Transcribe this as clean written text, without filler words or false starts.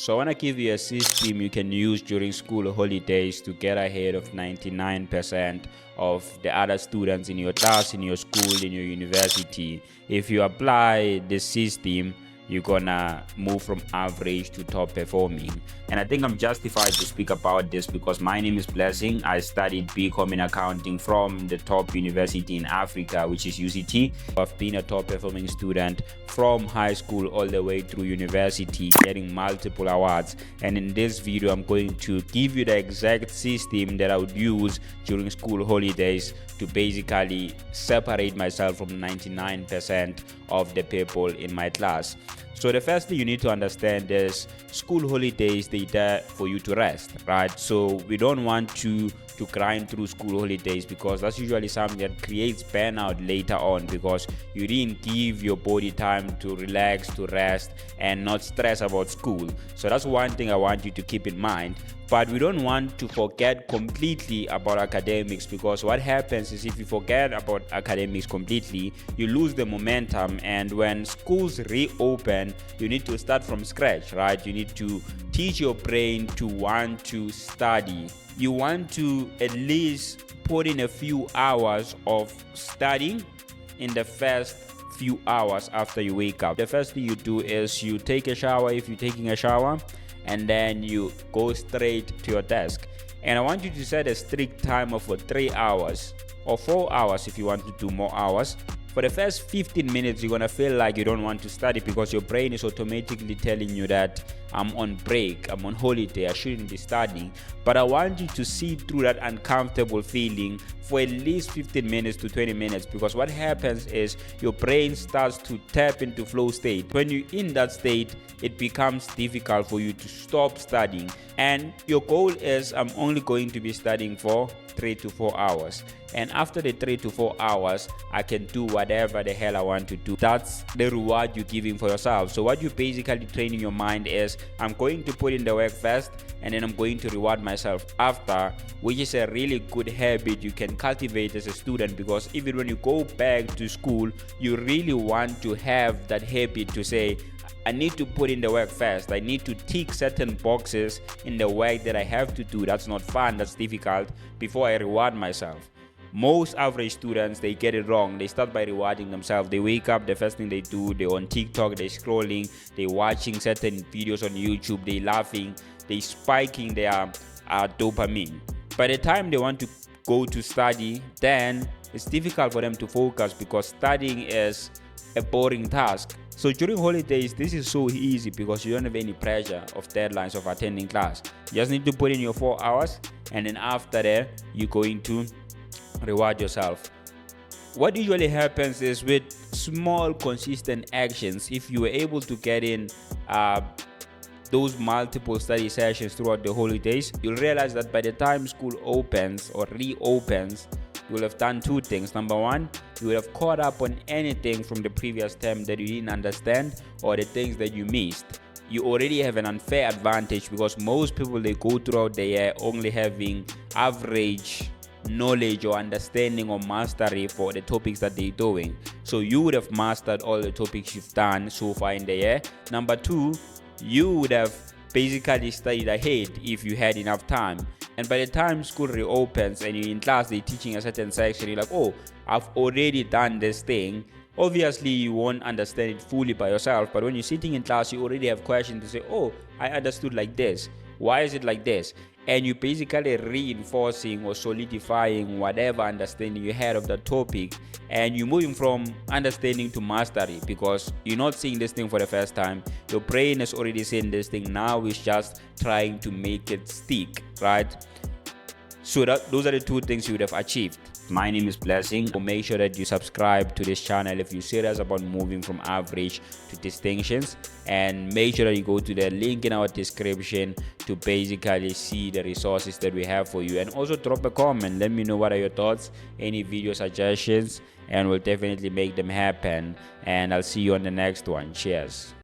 So I want to give you a system you can use during school holidays to get ahead of 99% of the other students in your class, in your school, in your university. If you apply this system, you're gonna move from average to top performing. And I think I'm justified to speak about this because my name is Blessing. I studied BCom in accounting from the top university in Africa, which is UCT. I've been a top performing student from high school all the way through university, getting multiple awards. And in this video, I'm going to give you the exact system that I would use during school holidays to basically separate myself from 99% of the people in my class. So the first thing you need to understand is school holidays, they're there for you to rest, right? So we don't want to grind through school holidays because that's usually something that creates burnout later on because you didn't give your body time to relax, to rest, and not stress about school. So that's one thing I want you to keep in mind. But we don't want to forget completely about academics because what happens is if you forget about academics completely, you lose the momentum. And when schools reopen, you need to start from scratch, right? You need to teach your brain to want to study. You want to at least put in a few hours of studying in the first few hours after you wake up. The first thing you do is you take a shower if you're taking a shower, and then you go straight to your desk. And I want you to set a strict timer for 3 hours or 4 hours if you want to do more hours. For the first 15 minutes, you're gonna feel like you don't want to study because your brain is automatically telling you that I'm on break, I'm on holiday, I shouldn't be studying. But I want you to see through that uncomfortable feeling for at least 15 minutes to 20 minutes because what happens is your brain starts to tap into flow state. When you're in that state, it becomes difficult for you to stop studying. And your goal is I'm only going to be studying for 3 to 4 hours. And after the 3 to 4 hours, I can do whatever the hell I want to do. That's the reward you're giving for yourself. So what you basically training your mind is I'm going to put in the work first and then I'm going to reward myself after, which is a really good habit you can cultivate as a student because even when you go back to school, you really want to have that habit to say, I need to put in the work first. I need to tick certain boxes in the work that I have to do. That's not fun, that's difficult, before I reward myself. Most average students, they get it wrong. They start by rewarding themselves. They wake up, the first thing they do, they're on TikTok, they're scrolling, they're watching certain videos on YouTube, they're laughing, they're spiking their dopamine. By the time they want to go to study, then it's difficult for them to focus because studying is a boring task. So during holidays, this is so easy because you don't have any pressure of deadlines of attending class. You just need to put in your 4 hours and then after that, you're going to reward yourself. What usually happens is with small consistent actions, if you were able to get in those multiple study sessions throughout the holidays, you'll realize that by the time school opens or reopens, you will have done two things. Number one, you will have caught up on anything from the previous term that you didn't understand or the things that you missed. You already have an unfair advantage because most people, they go throughout the year only having average knowledge or understanding or mastery for the topics that they're doing. So you would have mastered all the topics you've done so far in the year. Number two, you would have basically studied ahead if you had enough time. And by the time school reopens and you're in class, they're teaching a certain section, you're like, oh, I've already done this thing. Obviously, you won't understand it fully by yourself, but when you're sitting in class, you already have questions to say, oh, I understood like this. Why is it like this? And you're basically reinforcing or solidifying whatever understanding you had of the topic, and you're moving from understanding to mastery because you're not seeing this thing for the first time. Your brain is already seeing this thing, now it's just trying to make it stick, right? So those are the two things you would have achieved. My name is Blessing. So make sure that you subscribe to this channel if you're serious about moving from average to distinctions, and make sure that you go to the link in our description to basically see the resources that we have for you, and also drop a comment. Let me know what are your thoughts, any video suggestions, and we'll definitely make them happen. And I'll see you on the next one. Cheers.